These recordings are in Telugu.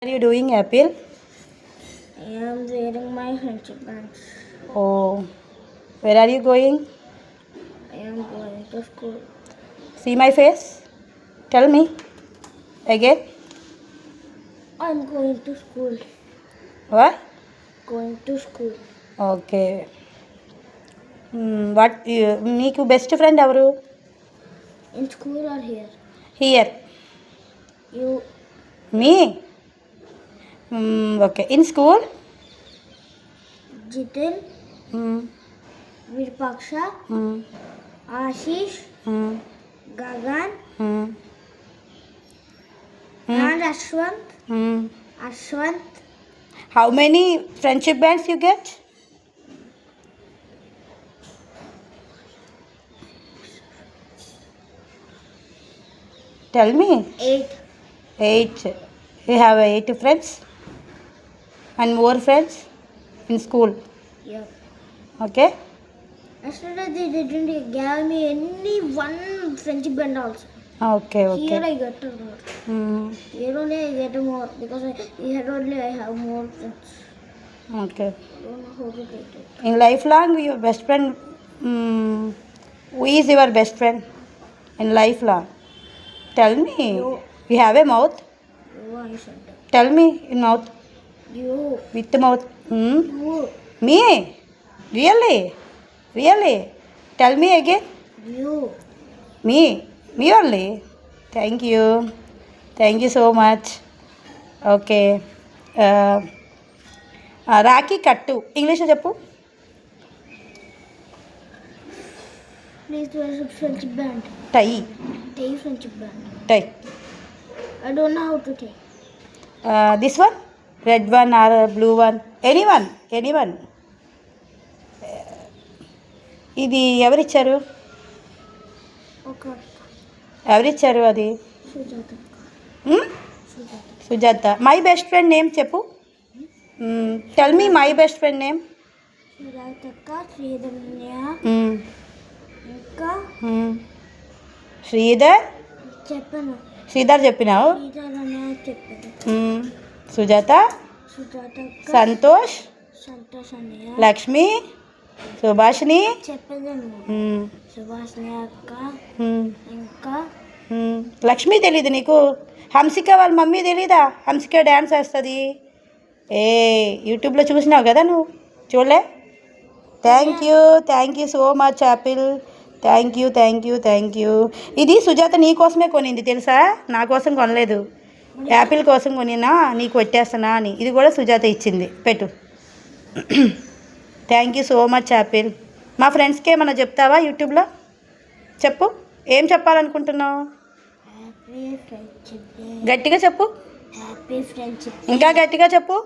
What are you doing, Apple? I am wearing my friendship bands. Oh, where are you going? I am going to school. See my face? Tell me again. I am going to school. What? Going to school. Okay. What? Meeku best friend avaru? In school or here? Here. You. Me? Okay. In school? Jitin, Hmm. Virupaksha, Hmm. Ashish, Hmm. Gagan, Hmm. and Ashwant. Hmm. Ashwant. How many friendship bands you get? Tell me. 8. 8. You have 8 friends and more friends in school. Yep. Okay. Yesterday they didn't give me any one friendship band also. Okay. Here Okay. I got a more. Here only I get more because here only I have more friends. Okay. I don't know how to take it. In lifelong, your best friend. Who is your best friend in lifelong? Tell me. You. You have a mouth. You I said. Tell me in mouth. You. With the mouth. You. Me? Really? Really? Tell me again. You. Me? Me only? Thank you. Thank you so much. Okay. Rakhi కట్టు ఇంగ్లీష్లో చెప్పు. Please wear a friendship band. Tie. Take friendship band. Tie. I don't know how to take. This one red one or blue one any one. ఇది ఎవరిచ్చారు? Okay. ఎవరిచ్చారు అది? Sujata. Sujata. Sujata. My best friend name చెప్పు. Tell me my best friend name. Sujataka, Sridharanya, ఇంకా శ్రీధర్. చెప్పను. శ్రీధర్ చెప్పినావు. శ్రీధరనే చెప్పాను. సుజాత, సుజాతక్క, సంతోష్, సంతోష్ అన్నయ్య, లక్ష్మి, సుభాషిణి చెప్పలేను. సుభాష్ని అక్క, ఇంకా లక్ష్మి తెలీదు నీకు? హంసిక వాళ్ళ మమ్మీ తెలీదా? హంసిక డ్యాన్స్ వేస్తుంది. యూట్యూబ్లో చూసినావు కదా నువ్వు, చూడలే? Thank you so much Apple. Thank you. ఇది సుజాత నీ కోసమే కొనింది తెలుసా, నా కోసం కొనలేదు. యాపిల్ కోసం కొనినా నీకు పెట్టేస్తానా అని. ఇది కూడా సుజాత ఇచ్చింది, పెట్టు. Thank you so much Apple. మా ఫ్రెండ్స్కి ఏమన్నా చెప్తావా యూట్యూబ్లో? చెప్పు, ఏం చెప్పాలనుకుంటున్నావు? గట్టిగా చెప్పు. ఇంకా గట్టిగా చెప్పు.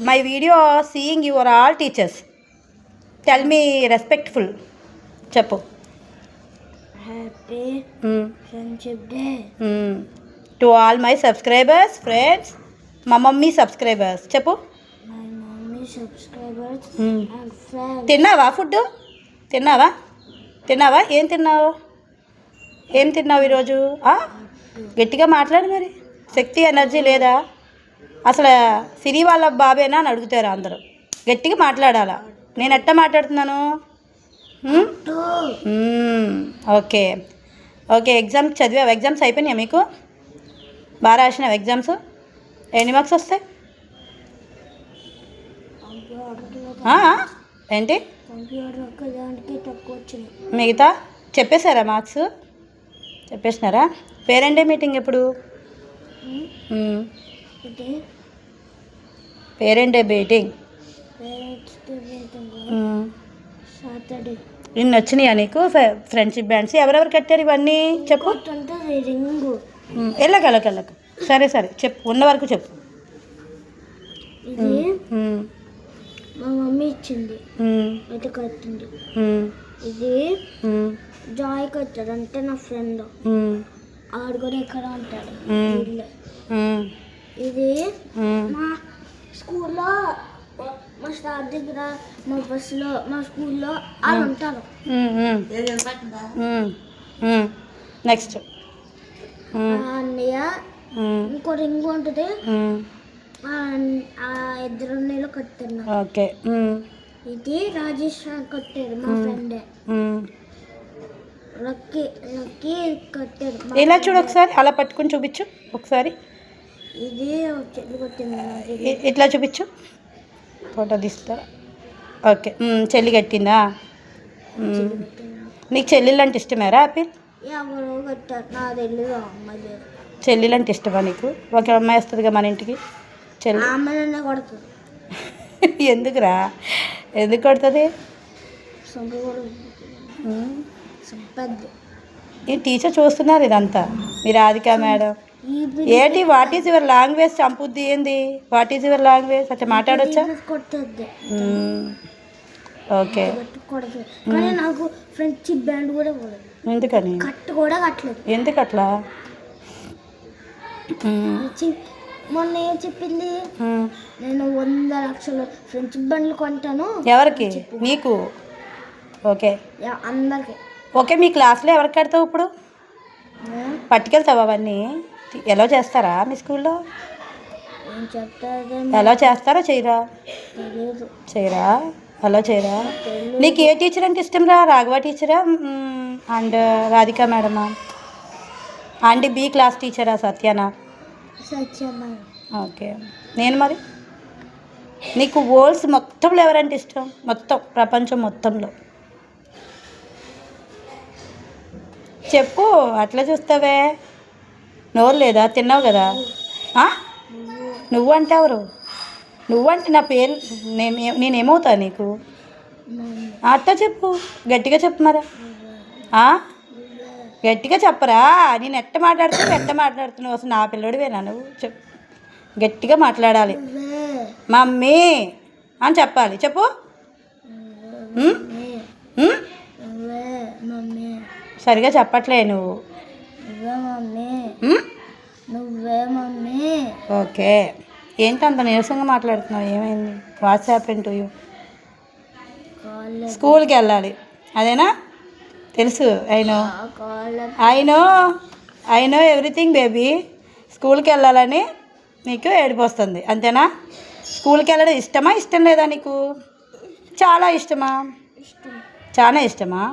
My video seeing your all teachers. Tell me respectful చెప్పు. Happy friendship day to all my subscribers, friends, మా మమ్మీ సబ్స్క్రైబర్స్ చెప్పు. My mummy subscribers and friends. తిన్నావా? ఫుడ్ తిన్నావా? ఏం తిన్నావు ఈరోజు? గట్టిగా మాట్లాడు మరి. శక్తి ఎనర్జీ లేదా? అసలు సిరి వాళ్ళ బాబేనా అని అడుగుతారు అందరూ. గట్టిగా మాట్లాడాలా. నేను ఎట్లా మాట్లాడుతున్నాను? ఓకే. ఎగ్జామ్స్ చదివావు? ఎగ్జామ్స్ అయిపోయినాయా మీకు? బాగా రాసినావు ఎగ్జామ్స్? ఎన్ని మార్క్స్ వస్తాయి? ఏంటి? మిగతా చెప్పేశారా? మార్క్స్ చెప్పేసినారా? పేరెంట్ డే మీటింగ్ ఎప్పుడు? Parent day meeting Saturday. నిన్న వచ్చినాయా నీకు ఫ్రెండ్షిప్ బ్యాండ్స్? ఎవరెవరు కట్టారు ఇవన్నీ చెప్పు. వెళ్ళకు. సరే చెప్పు, ఉన్న వరకు చెప్పు. ఇది మా మమ్మీ ఇచ్చింది, అయితే కట్టింది. ఇది జాయ్ కట్టాడు, అంటే నా ఫ్రెండ్. ఆడు కూడా ఎక్కడ ఉంటాడు. ఇది మా స్కూల్లో, మా స్టాఫ్ దగ్గర, మా బస్సులో, మా స్కూల్లో వాళ్ళు ఉంటారు. నెక్స్ట్ ఇంకో రింగ్ ఉంటుంది, మ్మ్. ఆ ఇద్దరు నీళ్ళు కట్టారు నాకు. ఓకే. ఇది రాజేష్ కట్టారు మా ఫ్రెండ్. లక్కీ లక్కీ కట్టారు మా ఇలా friend. చూడు ఒకసారి, అలా పట్టుకుని చూపించు ఒకసారి. ఇది చెట్లు కొట్టింది నాకు. ఇట్లా చూపించు, ఫోటో తీస్తా. ఓకే. చెల్లి కట్టిందా? నీకు చెల్లెళ్ళు అంటే ఇష్టమేరా ఆపిల్? ఎవరు కట్టారు నాకు తెలియదు. అమ్మాయి చెల్లెలు అంటే ఇష్టమా నీకు? ఒక అమ్మాయి వస్తుందిగా మన ఇంటికి, చెల్లి. అమ్మాయినే కొడుతుంది. ఎందుకురా, ఎందుకు కొడుతుంది? సొంత కూడా పెద్ద ఈ టీచర్ చూస్తున్నారు ఇదంతా, మీ రాధిక మేడం. ఏంటి, వాట్ ఈజ్ యువర్ లాంగ్వేజ్? చంపుద్ది ఏంది? What is your language? అట్లా మాట్లాడొచ్చా? కొడుతుంది. ఓకే. కొడుతుంది కానీ నాకు ఫ్రెండ్షిప్ బ్యాండ్ కూడా పోలేదు. ఎందుకని? కట్టు కూడా కట్టలేదు. ఎందుకు అట్లా? మొన్న ఏం చెప్పింది, నేను 100 లక్షలు ఫ్రెండ్షిప్ బండ్లు కొంటాను. ఎవరికి? నీకు? ఓకే. అందరికి. ఓకే, మీ క్లాస్లో ఎవరికి కడతావు ఇప్పుడు? పట్టుకెళ్తావా అవన్నీ? ఎలా చేస్తారా మీ స్కూల్లో? ఏం చెప్తారు? ఎలా చేస్తారో చేయరా? తెలియదు. చేయరా? అలా చేయరా? నీకు ఏ టీచర్ అంటే ఇష్టం రా? Raghava టీచరా and Radhika మేడమా? And B class టీచరా సత్యనా? సత్యమ్మాయి. Okay. నేను మరి? నీకు వరల్డ్స్ మొత్తంలో ఎవరంటే ఇష్టం? మొత్తం ప్రపంచం మొత్తంలో చెప్పు. అట్లా చూస్తావే, నోరు లేదా? తిన్నావు కదా. నువ్వు అంటే ఎవరు? నువ్వంటే నా పేరు, నేనేమవుతా నీకు? అట్టా చెప్పు, గట్టిగా చెప్పు మరి. గట్టిగా చెప్పరా? నేను ఎట్ట మాట్లాడుతున్నావు అసలు? నా పిల్లడివేనా నువ్వు? చెప్పు, గట్టిగా మాట్లాడాలి. మమ్మీ అని చెప్పాలి. చెప్పు. సరిగా చెప్పట్లే నువ్వు. నువ్వే మమ్మీ. ఓకే. ఏంటి అంత నీరసంగా మాట్లాడుతున్నావు? ఏమైంది? WhatsApp into you. స్కూల్కి వెళ్ళాలి అదేనా? తెలుసు. I know everything baby. స్కూల్కి వెళ్ళాలని నీకు ఏడుపు వస్తుంది అంతేనా? స్కూల్కి వెళ్ళడం ఇష్టమా, ఇష్టం లేదా నీకు? చాలా ఇష్టమా? చాలా ఇష్టమా?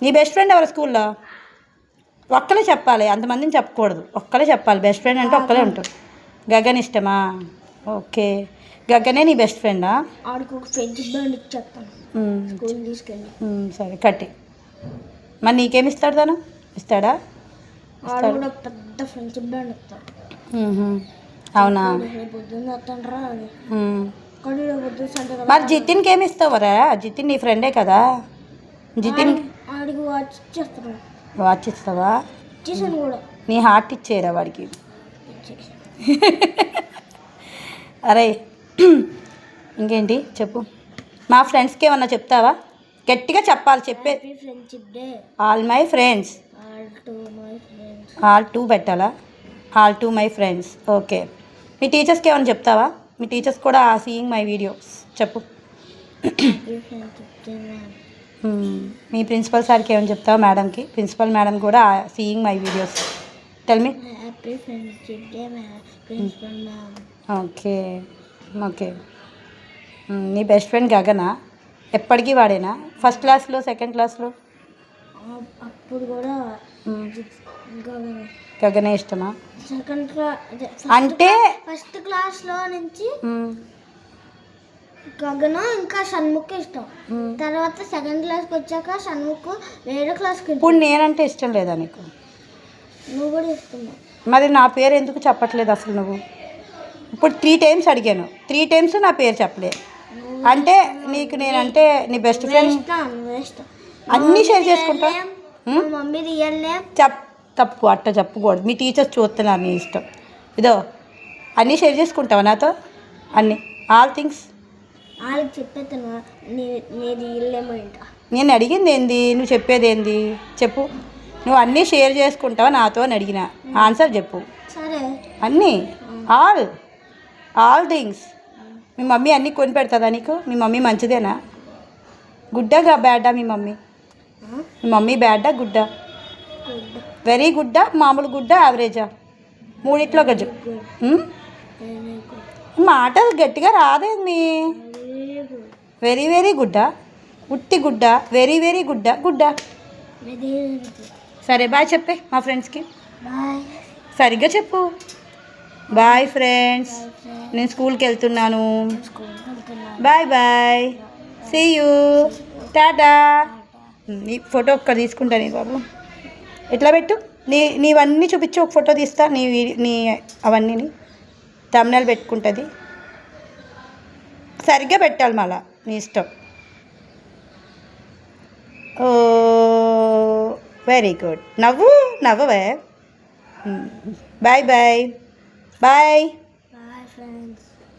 నీ బెస్ట్ ఫ్రెండ్ ఎవరు స్కూల్లో? ఒక్కలే చెప్పాలి, అంతమందిని చెప్పకూడదు. ఒక్కలే చెప్పాలి. బెస్ట్ ఫ్రెండ్ అంటే ఒక్కలే ఉంటారు. గగన్ ఇష్టమా? ఓకే. గగనే నీ బెస్ట్ ఫ్రెండా? సరే కట్టి. మరి నీకేమి ఇస్తాడు తను? ఇస్తాడా? పెద్ద ఫ్రెండ్షిప్ బ్యాండ్ ఇస్తాడు. అవునా? మరి జితిన్కి ఏమి ఇస్తావరా? జితిన్ నీ ఫ్రెండే కదా. జితిన్ వాచ్ ఇస్తావా? నీ హార్ట్ ఇచ్చేయరా వాడికి? అరే ఇంకేంటి చెప్పు. మా ఫ్రెండ్స్కి ఏమన్నా చెప్తావా? గట్టిగా చెప్పాలి. చెప్పే. All my friends. All to పెట్టాలా? All to my friends. Okay. మీ టీచర్స్కి ఏమైనా చెప్తావా? మీ టీచర్స్ కూడా సీయింగ్ మై వీడియోస్ చెప్పు. మీ ప్రిన్సిపల్ సార్కి ఏమైనా చెప్తావా? మేడంకి, ప్రిన్సిపల్ మేడం కూడా seeing my videos. Tell me. Okay. Okay. నీ బెస్ట్ ఫ్రెండ్ గగనా? ఎప్పటికీ వాడేనా? ఫస్ట్ క్లాస్లో, సెకండ్ క్లాస్లో? అప్పుడు కూడా గగనే ఇష్టమా? సెకండ్ క్లాస్ అంటే ఫస్ట్ క్లాస్లో నుంచి గగన ఇంకా షణ్ముఖ్ ఇష్టం. తర్వాత సెకండ్ క్లాస్కి వచ్చాక షణ్ముఖ్ వేరే క్లాస్కి. ఇప్పుడు నేనంటే ఇష్టం లేదా నీకు? నువ్వు కూడా ఇస్తున్నావు. మరి నా పేరు ఎందుకు చెప్పట్లేదు అసలు నువ్వు? ఇప్పుడు 3 times అడిగాను, 3 times నా పేరు చెప్పలేదు. అంటే నీకు నేనంటే నీ బెస్ట్ ఫ్రెండ్ అన్నీ షేర్ చేసుకుంటా. మమ్మీ రియల్ నేమ్ తప్పు, అట్ట చెప్పకూడదు. మీ టీచర్స్ చూస్తున్నారు, నీ ఇష్టం. ఇదో అన్నీ షేర్ చేసుకుంటావా నాతో? అన్నీ, ఆల్ థింగ్స్. వాళ్ళకి చెప్పేస్తాను. నీది ఇల్లేమంట. నేను అడిగింది ఏంది, నువ్వు చెప్పేది ఏంది చెప్పు. నువ్వు అన్నీ షేర్ చేసుకుంటావా నాతో అని అడిగిన, ఆన్సర్ చెప్పు. సరే. అన్నీ, ఆల్ థింగ్స్. మీ మమ్మీ అన్నీ కొని పెడతాదా నీకు? మీ మమ్మీ మంచిదేనా? గుడ్డా బ్యాడా మీ మమ్మీ? మీ మమ్మీ బ్యాడా గుడ్డా? వెరీ గుడ్డా, మామూలు గుడ్డా, యావరేజా? మూడిట్లో గజ్జు గుడ్ వెరీ గుడ్ మాటలు గట్టిగా రాదేంది. వెరీ గుడ్ వెరీ వెరీ గుడ్డా, ఉట్టి గుడ్డా, వెరీ వెరీ గుడ్డా, గుడ్డా. వెరీ గుడ్ సరే బాయ్ చెప్పే మా ఫ్రెండ్స్కి. బాయ్ సరిగ్గా చెప్పు. బాయ్ ఫ్రెండ్స్, ఫ్రెండ్స్ నేను స్కూల్కి వెళ్తున్నాను. స్కూల్కి వెళ్తున్నాను bye bye, see you, tata. నీ ఫోటో ఒక్క తీసుకుంటా నీ బాబు. ఎట్లా పెట్టు, నీవన్నీ చూపించు, ఒక ఫోటో తీస్తా. నీ అవన్నీ తమ్నెల్ పెట్టుకుంటుంది. సరిగ్గా పెట్టాలి మళ్ళా, నీ ఇష్టం. Oh very good. నవ్వవే. Bye bye bye. Bye friends